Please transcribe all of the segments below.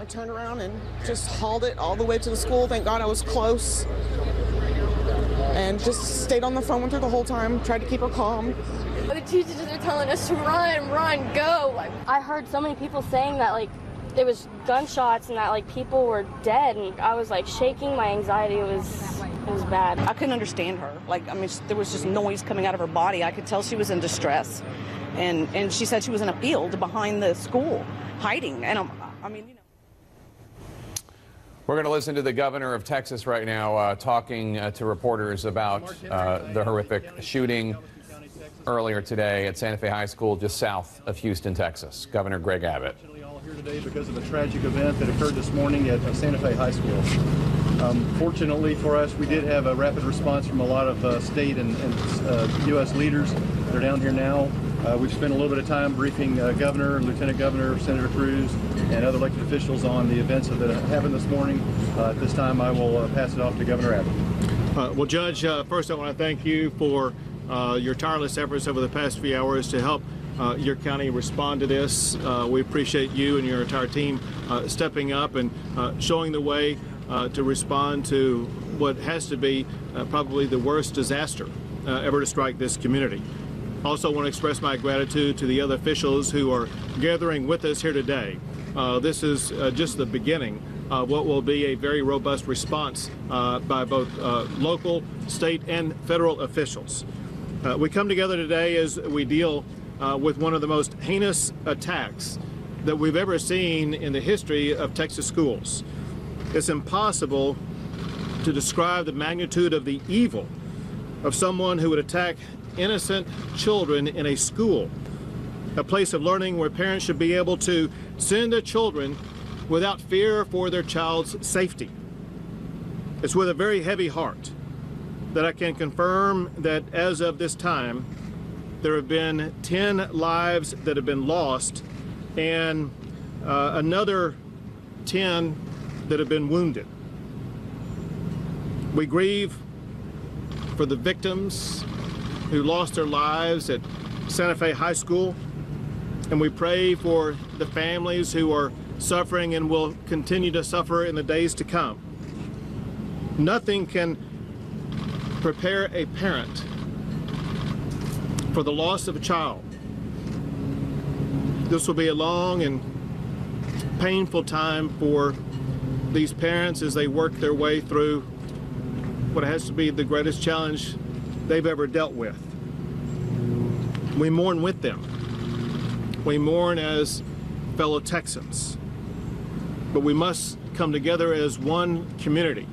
I turned around and just hauled it all the way to the school. Thank God I was close. And just stayed on the phone with her the whole time, tried to keep her calm. The teachers are telling us to run, go. I heard so many people saying that, like, there was gunshots and that, like, people were dead, and I was, like, shaking. My anxiety was bad. I couldn't understand her. Like, I mean, there was just noise coming out of her body. I could tell she was in distress. And she said she was in a field behind the school, hiding. And I mean, you know. We're going to listen to the governor of Texas right now talking to reporters about the horrific shooting earlier today at Santa Fe High School just south of Houston, Texas. Governor Greg Abbott. All here today because of a tragic event that occurred this morning at Santa Fe High School. Fortunately for us, we did have a rapid response from a lot of state and U.S. leaders that are down here now. We've spent a little bit of time briefing Governor, Lieutenant Governor, Senator Cruz, and other elected officials on the events that happened this morning. At this time, I will pass it off to Governor Abbott. Well, Judge, first I want to thank you for your tireless efforts over the past few hours to help your county respond to this. We appreciate you and your entire team stepping up and showing the way to respond to what has to be probably the worst disaster ever to strike this community. Also want to express my gratitude to the other officials who are gathering with us here today. This is just the beginning of what will be a very robust response by both local, state, and federal officials. We come together today as we deal with one of the most heinous attacks that we've ever seen in the history of Texas schools. It's impossible to describe the magnitude of the evil of someone who would attack innocent children in a school, a place of learning where parents should be able to send their children without fear for their child's safety. It's with a very heavy heart that I can confirm that as of this time, there have been 10 lives that have been lost and another 10 that have been wounded. We grieve for the victims who lost their lives at Santa Fe High School, and we pray for the families who are suffering and will continue to suffer in the days to come. Nothing can prepare a parent for the loss of a child. This will be a long and painful time for these parents as they work their way through what has to be the greatest challenge they've ever dealt with. We mourn with them. We mourn as fellow Texans. But we must come together as one community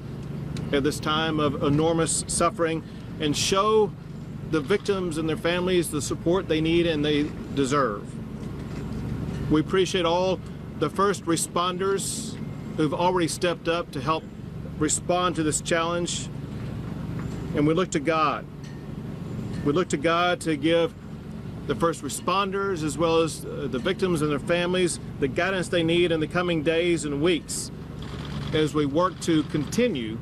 at this time of enormous suffering and show the victims and their families the support they need and they deserve. We appreciate all the first responders who've already stepped up to help respond to this challenge. And we look to God. We look to God to give the first responders as well as the victims and their families the guidance they need in the coming days and weeks as we work to continue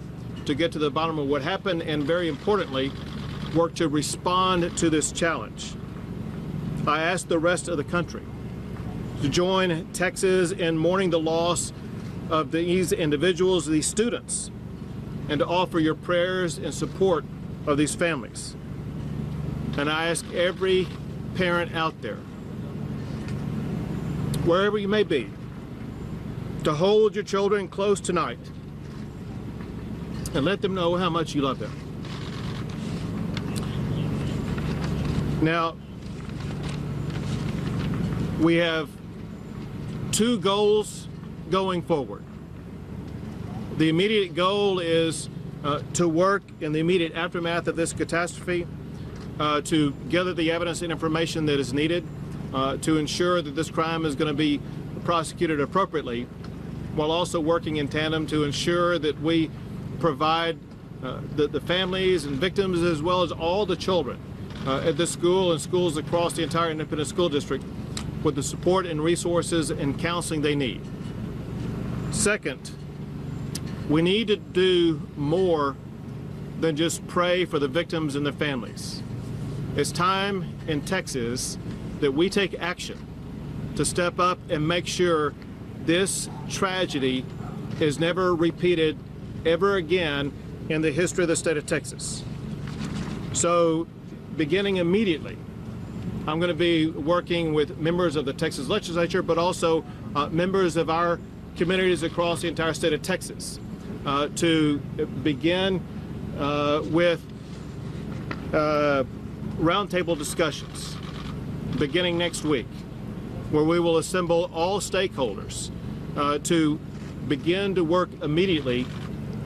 to get to the bottom of what happened and, very importantly, work to respond to this challenge. I ask the rest of the country to join Texas in mourning the loss of these individuals, these students, and to offer your prayers and support of these families. And I ask every parent out there, wherever you may be, to hold your children close tonight and let them know how much you love them. Now, we have two goals going forward. The immediate goal is to work in the immediate aftermath of this catastrophe to gather the evidence and information that is needed to ensure that this crime is going to be prosecuted appropriately, while also working in tandem to ensure that we provide the families and victims as well as all the children at this school and schools across the entire independent school district with the support and resources and counseling they need. Second, we need to do more than just pray for the victims and their families. It's time in Texas that we take action to step up and make sure this tragedy is never repeated ever again in the history of the state of Texas. So beginning immediately, I'm going to be working with members of the Texas legislature, but also members of our communities across the entire state of Texas to begin with roundtable discussions beginning next week, where we will assemble all stakeholders to begin to work immediately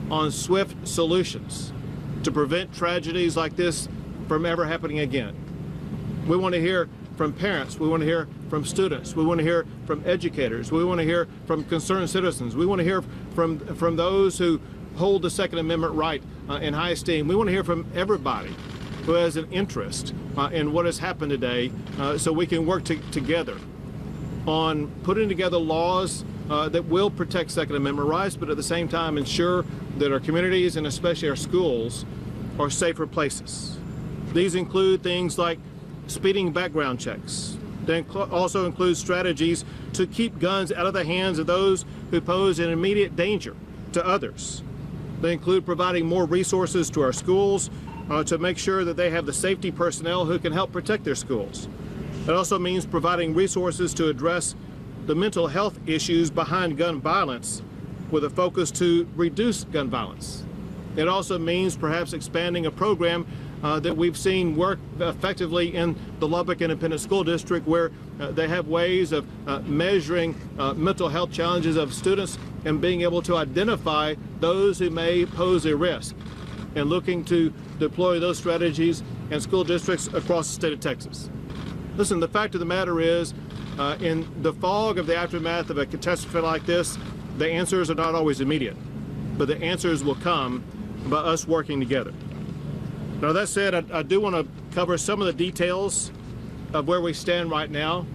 on swift solutions to prevent tragedies like this from ever happening again. We want to hear from parents, we want to hear from students, we want to hear from educators, we want to hear from concerned citizens, we want to hear from those who hold the Second Amendment right in high esteem. We want to hear from everybody who has an interest in what has happened today, so we can work together on putting together laws that will protect Second Amendment rights, but at the same time ensure that our communities and especially our schools are safer places. These include things like speeding background checks. They also include strategies to keep guns out of the hands of those who pose an immediate danger to others. They include providing more resources to our schools to make sure that they have the safety personnel who can help protect their schools. It also means providing resources to address the mental health issues behind gun violence with a focus to reduce gun violence. It also means perhaps expanding a program that we've seen work effectively in the Lubbock Independent School District, where they have ways of measuring mental health challenges of students and being able to identify those who may pose a risk, and looking to deploy those strategies in school districts across the state of Texas. Listen, the fact of the matter is, in the fog of the aftermath of a catastrophe like this, the answers are not always immediate, but the answers will come by us working together. Now, that said, I do want to cover some of the details of where we stand right now,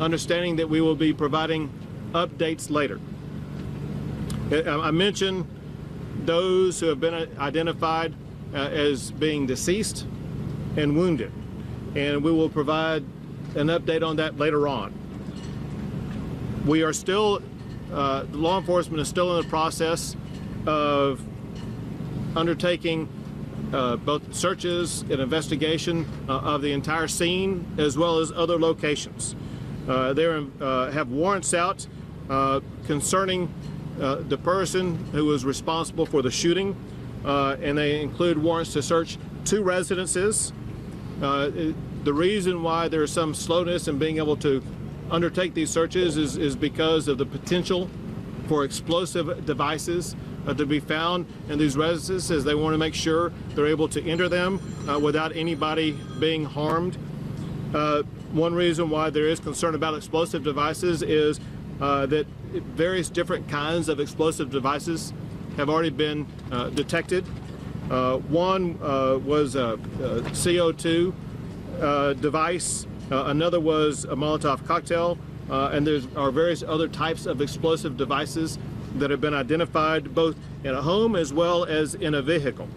understanding that we will be providing updates later. I mentioned those who have been identified as being deceased and wounded, and we will provide an update on that later on. We are still, law enforcement is still in the process of undertaking both searches and investigation of the entire scene as well as other locations. They have warrants out concerning the person who was responsible for the shooting, and they include warrants to search 2 residences. The reason why there's some slowness in being able to undertake these searches is because of the potential for explosive devices to be found in these residences, as they want to make sure they're able to enter them without anybody being harmed. One reason why there is concern about explosive devices is that various different kinds of explosive devices have already been detected. One was a CO2 device, another was a Molotov cocktail, and there are various other types of explosive devices that have been identified both in a home as well as in a vehicle.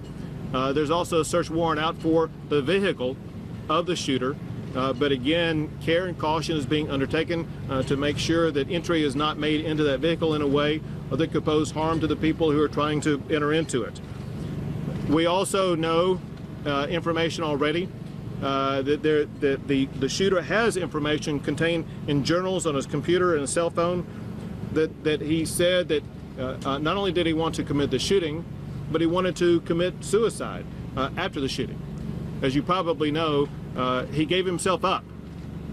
There's also a search warrant out for the vehicle of the shooter, but again, care and caution is being undertaken to make sure that entry is not made into that vehicle in a way that could pose harm to the people who are trying to enter into it. We also know information already that the shooter has information contained in journals on his computer and his cell phone that he said that not only did he want to commit the shooting, but he wanted to commit suicide after the shooting. As you probably know, he gave himself up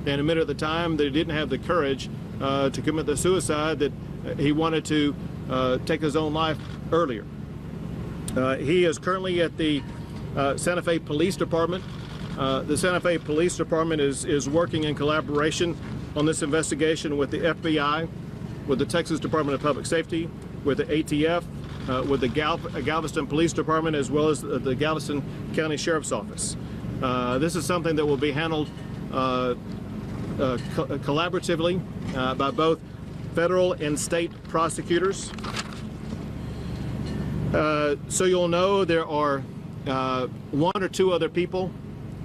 and admitted at the time that he didn't have the courage to commit the suicide, that he wanted to take his own life earlier. He is currently at the Santa Fe Police Department. The Santa Fe Police Department is working in collaboration on this investigation with the FBI, with the Texas Department of Public Safety, with the ATF, with the Galveston Police Department, as well as the Galveston County Sheriff's Office. This is something that will be handled collaboratively by both federal and state prosecutors. So you'll know there are 1 or 2 other people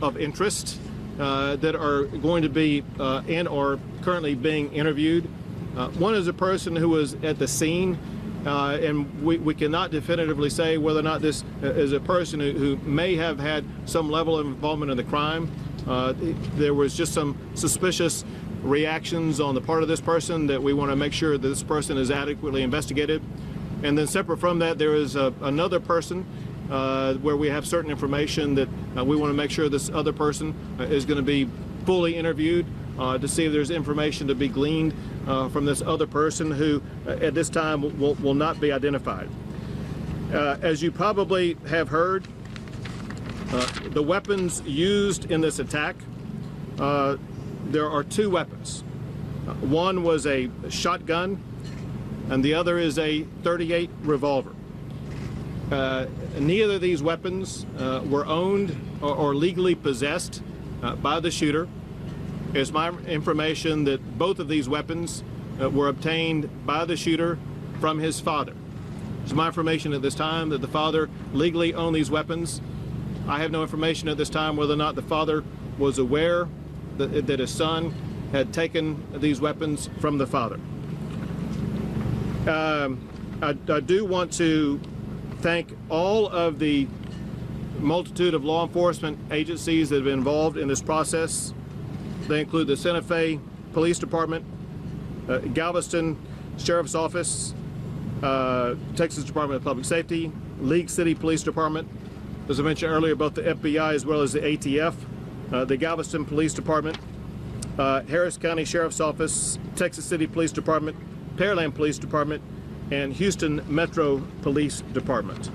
of interest that are going to be and are currently being interviewed One is a person who was at the scene, and we cannot definitively say whether or not this is a person who may have had some level of involvement in the crime. There was just some suspicious reactions on the part of this person that we want to make sure that this person is adequately investigated. And then separate from that, there is another person where we have certain information that we want to make sure this other person is going to be fully interviewed to see if there's information to be gleaned from this other person who at this time will not be identified. As you probably have heard, the weapons used in this attack, there are two weapons. One was a shotgun and the other is a .38 revolver. Neither of these weapons were owned or legally possessed by the shooter. It's my information that both of these weapons were obtained by the shooter from his father. It's my information at this time that the father legally owned these weapons. I have no information at this time whether or not the father was aware that his son had taken these weapons from the father. I do want to thank all of the multitude of law enforcement agencies that have been involved in this process. They include the Santa Fe Police Department, Galveston Sheriff's Office, Texas Department of Public Safety, League City Police Department, as I mentioned earlier, both the FBI as well as the ATF, the Galveston Police Department, Harris County Sheriff's Office, Texas City Police Department, Pearland Police Department, and Houston Metro Police Department.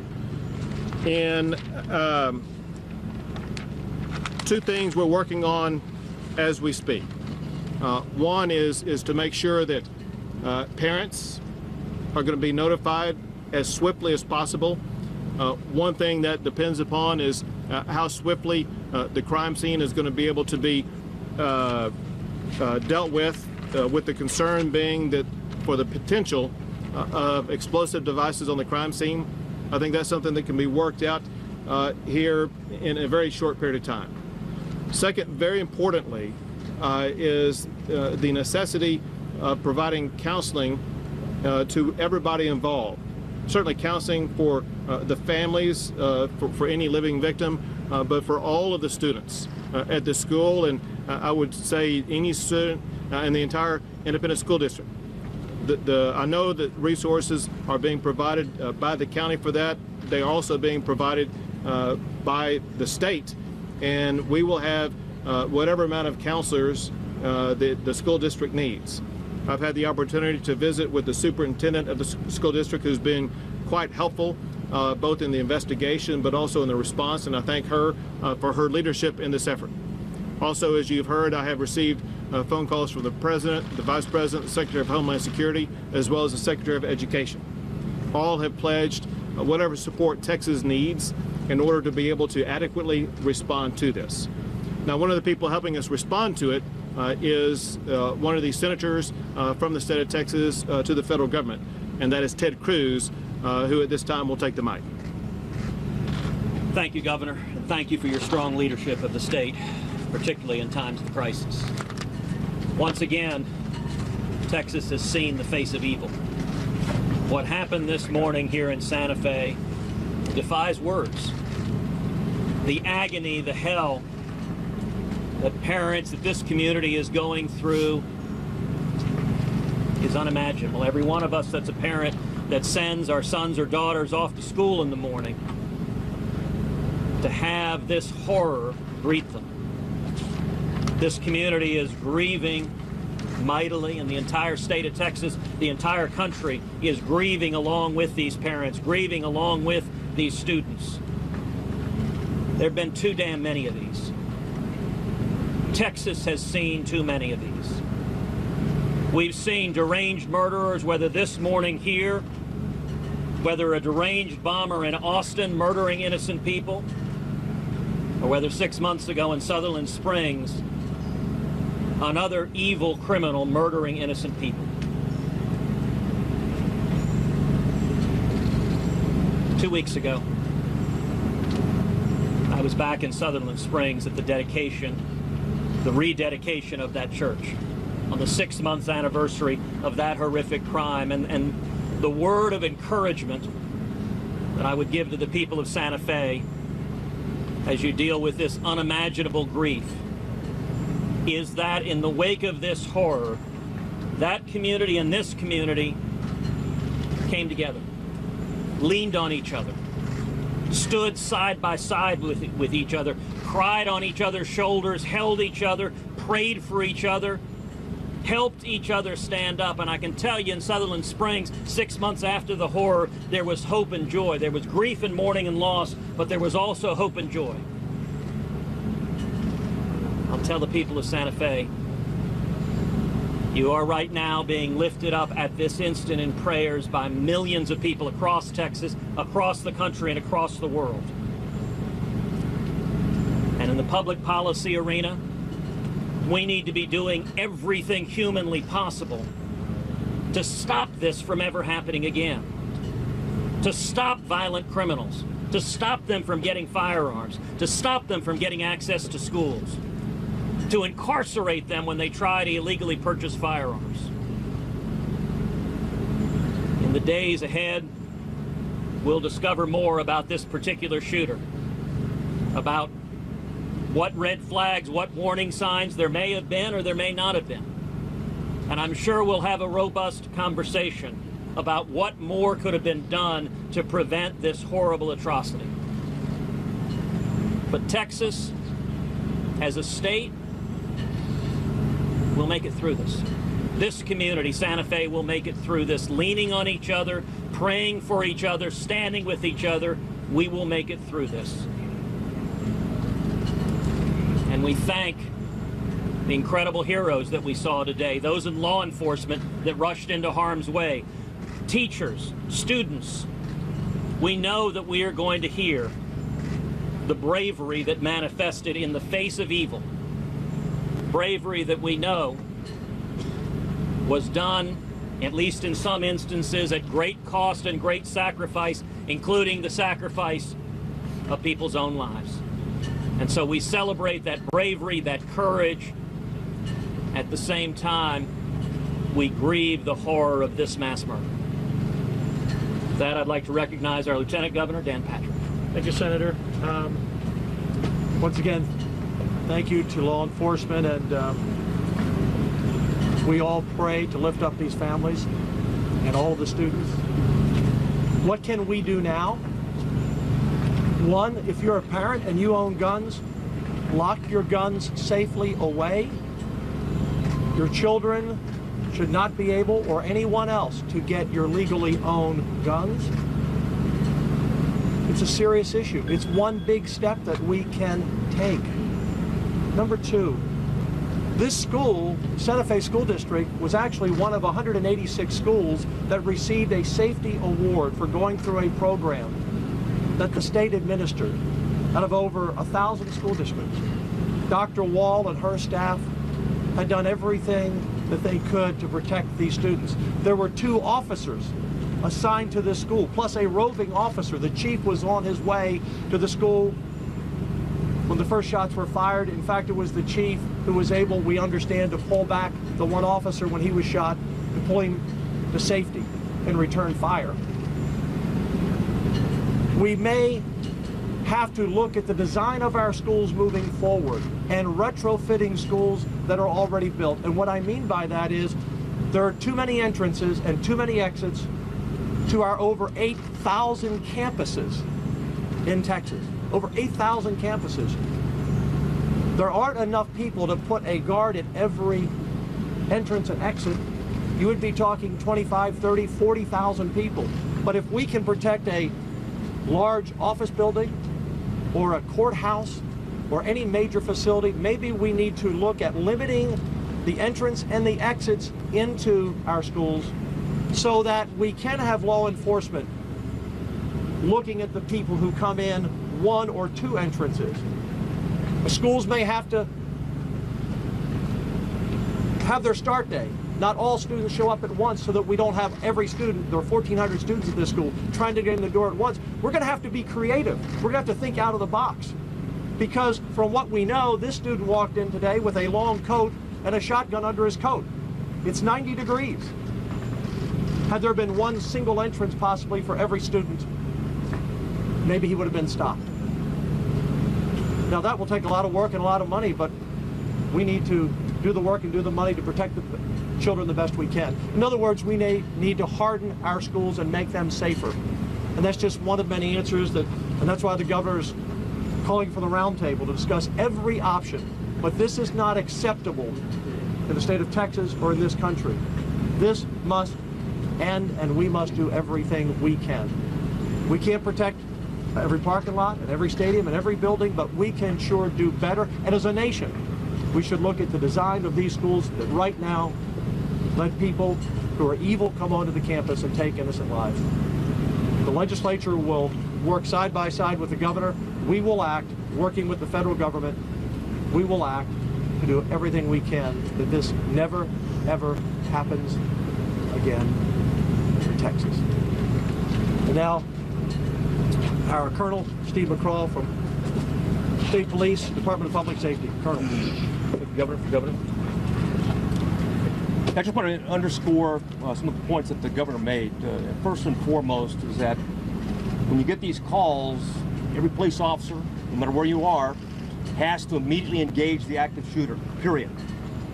And two things we're working on as we speak. One is to make sure that parents are going to be notified as swiftly as possible. One thing that depends upon is how swiftly the crime scene is going to be able to be dealt with the concern being that for the potential of explosive devices on the crime scene. I think that's something that can be worked out here in a very short period of time. Second, very importantly, is the necessity of providing counseling to everybody involved. Certainly counseling for the families, for any living victim, but for all of the students at the school, and I would say any student in the entire independent school district. I know that resources are being provided by the county for that. They are also being provided by the state, and we will have whatever amount of counselors the school district needs. I've had the opportunity to visit with the superintendent of the school district, who's been quite helpful both in the investigation but also in the response, and I thank her for her leadership in this effort. Also, as you've heard, I have received phone calls from the President, the Vice President, the Secretary of Homeland Security, as well as the Secretary of Education. All have pledged whatever support Texas needs in order to be able to adequately respond to this. Now, one of the people helping us respond to it is one of these senators from the state of Texas to the federal government, and that is Ted Cruz, who at this time will take the mic. Thank you, Governor, and thank you for your strong leadership of the state, particularly in times of crisis. Once again, Texas has seen the face of evil. What happened this morning here in Santa Fe defies words. The agony, the hell that parents, that this community is going through is unimaginable. Every one of us that's a parent that sends our sons or daughters off to school in the morning, to have this horror greet them. This community is grieving mightily, and the entire state of Texas, the entire country is grieving along with these parents, grieving along with these students. There have been too damn many of these. Texas has seen too many of these. We've seen deranged murderers, whether this morning here, whether a deranged bomber in Austin murdering innocent people, or whether 6 months ago in Sutherland Springs, another evil criminal murdering innocent people. 2 weeks ago, I was back in Sutherland Springs at the dedication, the rededication of that church. on the 6-month anniversary of that horrific crime. And the word of encouragement that I would give to the people of Santa Fe as you deal with this unimaginable grief is that in the wake of this horror, that community and this community came together, leaned on each other, stood side by side with each other, cried on each other's shoulders, held each other, prayed for each other, helped each other stand up. And I can tell you in Sutherland Springs, 6 months after the horror, there was hope and joy. There was grief and mourning and loss, but there was also hope and joy. I'll tell the people of Santa Fe, you are right now being lifted up at this instant in prayers by millions of people across Texas, across the country, and across the world. And in the public policy arena, we need to be doing everything humanly possible to stop this from ever happening again, to stop violent criminals, to stop them from getting firearms, to stop them from getting access to schools, to incarcerate them when they try to illegally purchase firearms. In the days ahead, we'll discover more about this particular shooter, about what red flags, what warning signs there may have been or there may not have been. And I'm sure we'll have a robust conversation about what more could have been done to prevent this horrible atrocity. But Texas, as a state, will make it through this. This community, Santa Fe, will make it through this, leaning on each other, praying for each other, standing with each other. We will make it through this. And we thank the incredible heroes that we saw today, those in law enforcement that rushed into harm's way, teachers, students. We know that we are going to hear the bravery that manifested in the face of evil, bravery that we know was done, at least in some instances, at great cost and great sacrifice, including the sacrifice of people's own lives. And so we celebrate that bravery, that courage. At the same time, we grieve the horror of this mass murder. With that, I'd like to recognize our Lieutenant Governor, Dan Patrick. Thank you, Senator. Once again, thank you to law enforcement, and we all pray to lift up these families and all of the students. What can we do now? One, if you're a parent and you own guns, lock your guns safely away. Your children should not be able, or anyone else, to get your legally owned guns. It's a serious issue. It's one big step that we can take. Number two, this school, Santa Fe School District, was actually one of 186 schools that received a safety award for going through a program that the state administered out of over 1,000 school districts. Dr. Wall and her staff had done everything that they could to protect these students. There were 2 officers assigned to this school, plus a roving officer. The chief was on his way to the school when the first shots were fired. In fact, it was the chief who was able, we understand, to pull back the one officer when he was shot and pull him to safety and return fire. We may have to look at the design of our schools moving forward and retrofitting schools that are already built. And what I mean by that is there are too many entrances and too many exits to our over 8,000 campuses in Texas. Over 8,000 campuses. There aren't enough people to put a guard at every entrance and exit. You would be talking 25, 30, 40,000 people. But if we can protect a large office building or a courthouse or any major facility, maybe we need to look at limiting the entrance and the exits into our schools so that we can have law enforcement looking at the people who come in 1 or 2 entrances. The schools may have to have their start day. Not all students show up at once so that we don't have every student, there are 1,400 students at this school, trying to get in the door at once. We're going to have to be creative. We're going to have to think out of the box. Because from what we know, this student walked in today with a long coat and a shotgun under his coat. It's 90 degrees. Had there been one single entrance possibly for every student, maybe he would have been stopped. Now that will take a lot of work and a lot of money, but we need to do the work and do the money to protect the children the best we can. In other words, we need to harden our schools and make them safer. And that's just one of many answers, and that's why the governor's calling for the roundtable to discuss every option. But this is not acceptable in the state of Texas or in this country. This must end, and we must do everything we can. We can't protect every parking lot and every stadium and every building, but we can sure do better. And as a nation, we should look at the design of these schools that right now let people who are evil come onto the campus and take innocent lives. The legislature will work side by side with the governor. We will act, working with the federal government, we will act to do everything we can that this never, ever happens again in Texas. And now, our Colonel Steve McCraw from State Police, Department of Public Safety. Colonel. Governor. I just want to underscore some of the points that the governor made. First and foremost is that when you get these calls, every police officer, no matter where you are, has to immediately engage the active shooter, period.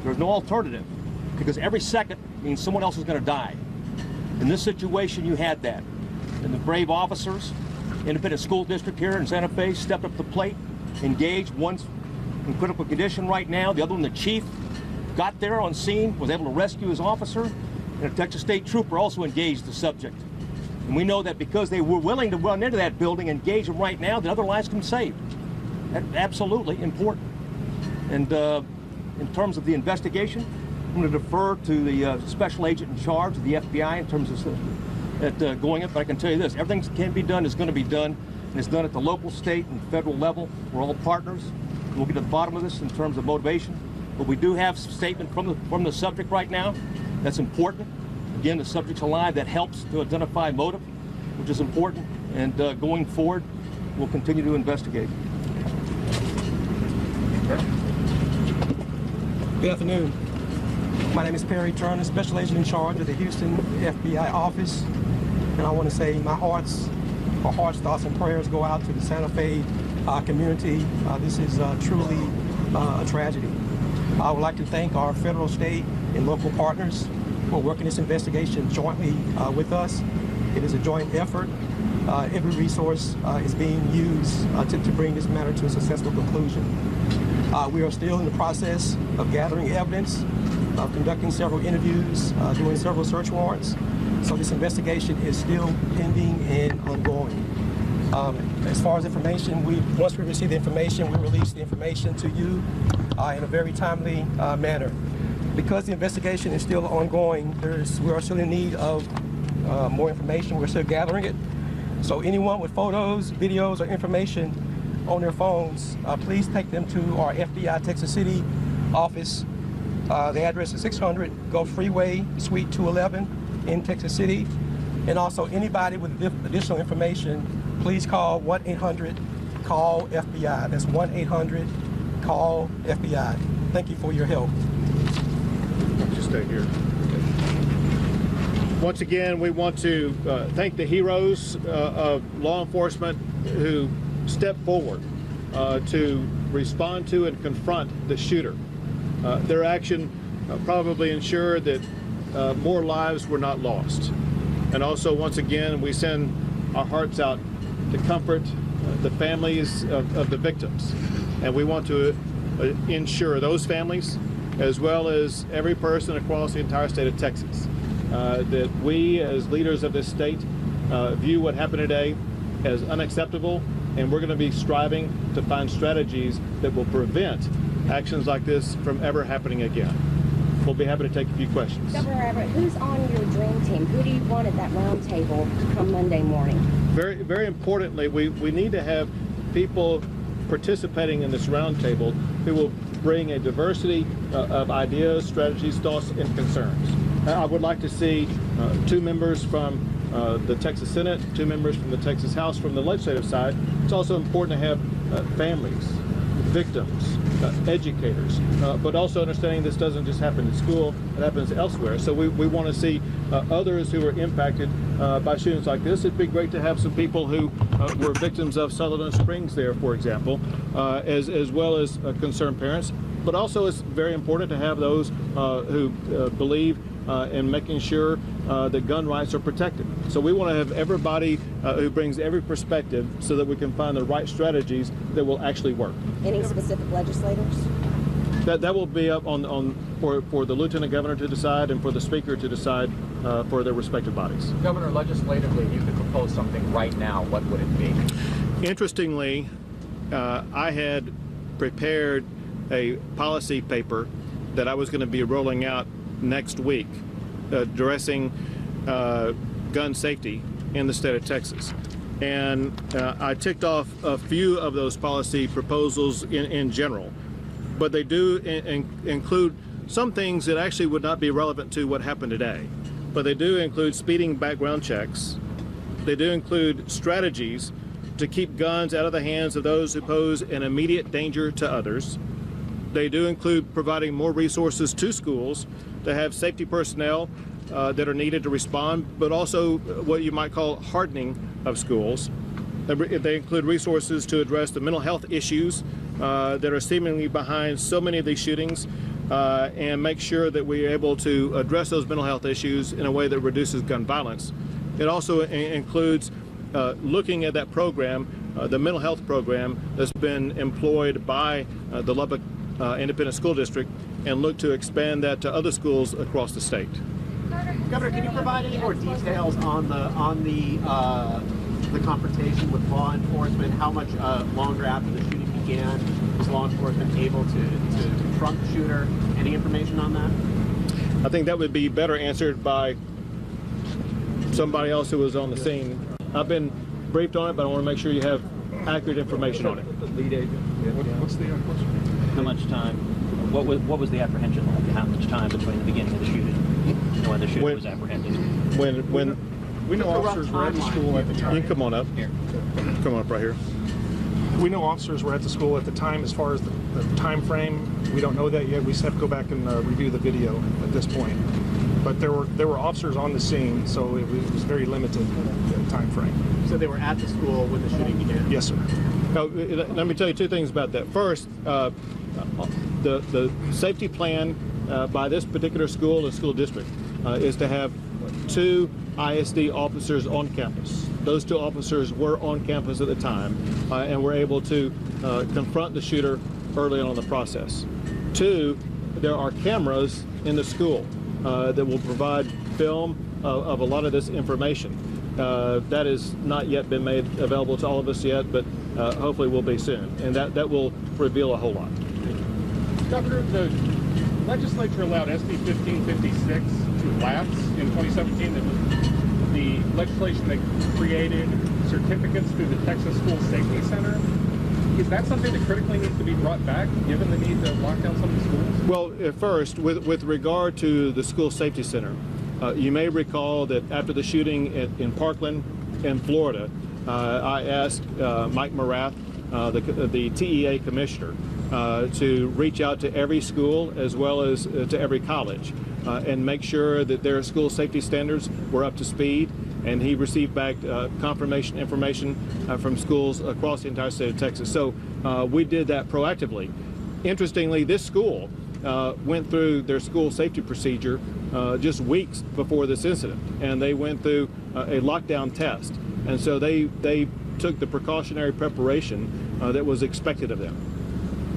There's no alternative, because every second means someone else is going to die. In this situation, you had that. And the brave officers, Independent School District here in Santa Fe, stepped up to the plate, engaged. One's in critical condition right now, the other one, the chief, got there on scene, was able to rescue his officer, and a Texas State trooper also engaged the subject. And we know that because they were willing to run into that building, engage them right now, that other lives can be saved. That's absolutely important. And in terms of the investigation, I'm going to defer to the special agent in charge of the FBI in terms of going up. But I can tell you this, everything that can be done is going to be done, and it's done at the local, state, and federal level. We're all partners. We'll get to the bottom of this in terms of motivation. But we do have a statement from the subject right now. That's important. Again, the subject's alive. That helps to identify motive, which is important. And going forward, we'll continue to investigate. Good afternoon. My name is Perry Turner, Special Agent in charge of the Houston FBI office. And I want to say my heart's thoughts and prayers go out to the Santa Fe community. This is truly a tragedy. I would like to thank our federal, state, and local partners for working this investigation jointly with us. It is a joint effort. Every resource is being used to bring this matter to a successful conclusion. We are still in the process of gathering evidence, of conducting several interviews, doing several search warrants. So this investigation is still pending and ongoing. As far as information, once we receive the information, we release the information to you in a very timely manner. Because the investigation is still ongoing, we are still in need of more information. We're still gathering it. So anyone with photos, videos, or information on their phones, please take them to our FBI Texas City office. The address is 600 Gulf Freeway, Suite 211 in Texas City. And also anybody with additional information, please call 1-800-CALL-FBI. That's 1-800-CALL-FBI. Thank you for your help. Just stay here. Once again, we want to thank the heroes of law enforcement who stepped forward to respond to and confront the shooter. Their action probably ensured that more lives were not lost. And also, once again, we send our hearts out to comfort the families of the victims. And we want to ensure those families, as well as every person across the entire state of Texas, that we as leaders of this state view what happened today as unacceptable, and we're going to be striving to find strategies that will prevent actions like this from ever happening again. We'll be happy to take a few questions. Governor Abbott, who's on your dream team? Who do you want at that round table come Monday morning? Very, very importantly, we need to have people participating in this round table who will bring a diversity of ideas, strategies, thoughts, and concerns. I would like to see 2 members from the Texas Senate, 2 members from the Texas House from the legislative side. It's also important to have families victims, educators, but also understanding this doesn't just happen in school, it happens elsewhere. So we want to see others who are impacted by shootings like this. It'd be great to have some people who were victims of Sutherland Springs there, for example, as well as concerned parents. But also it's very important to have those who believe in making sure that gun rights are protected. So we want to have everybody who brings every perspective so that we can find the right strategies that will actually work. Any specific legislators? That will be up for the Lieutenant Governor to decide and for the Speaker to decide for their respective bodies. Governor, legislatively, you could propose something right now. What would it be? Interestingly, I had prepared a policy paper that I was going to be rolling out next week addressing gun safety in the state of Texas. And I ticked off a few of those policy proposals in general, but they do include some things that actually would not be relevant to what happened today. But they do include speeding background checks. They do include strategies to keep guns out of the hands of those who pose an immediate danger to others. They do include providing more resources to schools to have safety personnel that are needed to respond, but also what you might call hardening of schools. They include resources to address the mental health issues that are seemingly behind so many of these shootings and make sure that we're able to address those mental health issues in a way that reduces gun violence. It also includes looking at that program, the mental health program that's been employed by the Lubbock Independent School District, and look to expand that to other schools across the state. Governor, can you provide any more details on the confrontation with law enforcement? How much longer after the shooting began was law enforcement able to confront the shooter? Any information on that? I think that would be better answered by somebody else who was on the scene. I've been briefed on it, but I want to make sure you have accurate information on it. Lead agent. What's the question? How much time? What was the apprehension like? How much time between the beginning of the shooting and when the shooter was apprehended? When We know officers were at the school at the time. you can come on up. Here. Come on up right here. We know officers were at the school at the time. As far as the time frame, we don't know that yet. We just have to go back and review the video at this point. But there were officers on the scene, so it was very limited time frame. So they were at the school when the shooting began? Yes, sir. Now, let me tell you two things about that. First, the safety plan by this particular school and school district is to have 2 ISD officers on campus. Those 2 officers were on campus at the time and were able to confront the shooter early on in the process. 2, there are cameras in the school that will provide film of a lot of this information. That has not yet been made available to all of us yet, but hopefully will be soon. And that will reveal a whole lot. Governor, the legislature allowed SB 1556 to lapse in 2017. That was the legislation that created certificates through the Texas School Safety Center. Is that something that critically needs to be brought back, given the need to lock down some of the schools? Well, first, with regard to the School Safety Center, you may recall that after the shooting in Parkland in Florida, I asked Mike Morath, the TEA commissioner, to reach out to every school as well as to every college and make sure that their school safety standards were up to speed. And he received back confirmation information from schools across the entire state of Texas. So we did that proactively. Interestingly, this school went through their school safety procedure just weeks before this incident, and they went through a lockdown test. And so they took the precautionary preparation that was expected of them.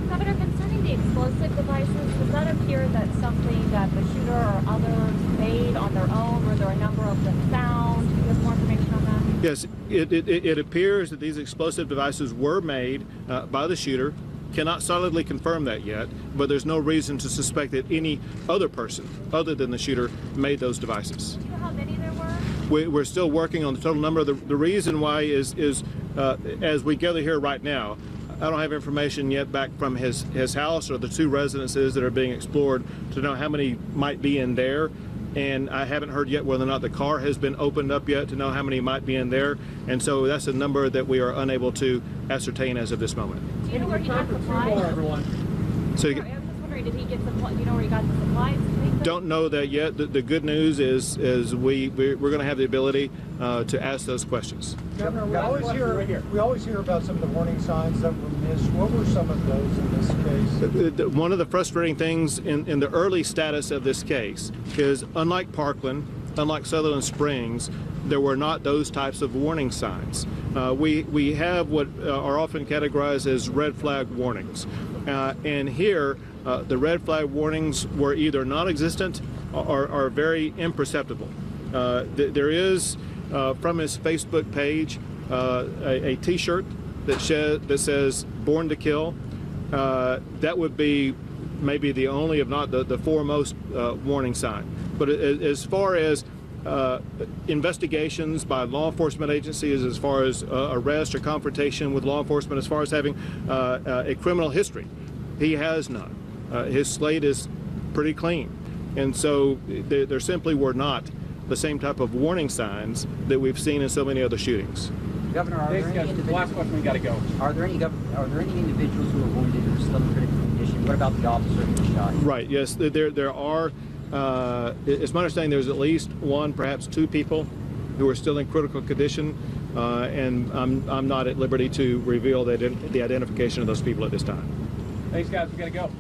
Governor, concerning the explosive devices, does that appear that something that the shooter or others made on their own? Were there a number of them found? Do you have more information on that? Yes, it appears that these explosive devices were made by the shooter. Cannot solidly confirm that yet, but there's no reason to suspect that any other person other than the shooter made those devices. Do you know how many there were? We're still working on the total number. The reason why is as we gather here right now, I don't have information yet back from his house or the 2 residences that are being explored to know how many might be in there. And I haven't heard yet whether or not the car has been opened up yet to know how many might be in there. And so that's a number that we are unable to ascertain as of this moment. Do you know where he got supplies? So I was just wondering, did he get supplies? Do you know where he got the supplies? don't know that yet. The good news is we're going to have the ability to ask those questions. Governor, we always hear about some of the warning signs that were missed. What were some of those in this case? One of the frustrating things in the early status of this case is, unlike Parkland, unlike Sutherland Springs, there were not those types of warning signs. We have what are often categorized as red flag warnings. And here, the red flag warnings were either non-existent or very imperceptible. There is, from his Facebook page, a T-shirt that says "Born to Kill." That would be maybe the only, if not the foremost, warning sign. But as far as investigations by law enforcement agencies, as far as arrest or confrontation with law enforcement, as far as having a criminal history, he has none. His slate is pretty clean. And so there simply were not the same type of warning signs that we've seen in so many other shootings. Governor, are there any individuals? Last question, we got to go. Are there any individuals who are wounded who are still in critical condition? What about the officer who was shot? Right. Yes, there are. It's my understanding there's at least one, perhaps two people who are still in critical condition, and I'm not at liberty to reveal the identification of those people at this time. Thanks, guys. We got to go.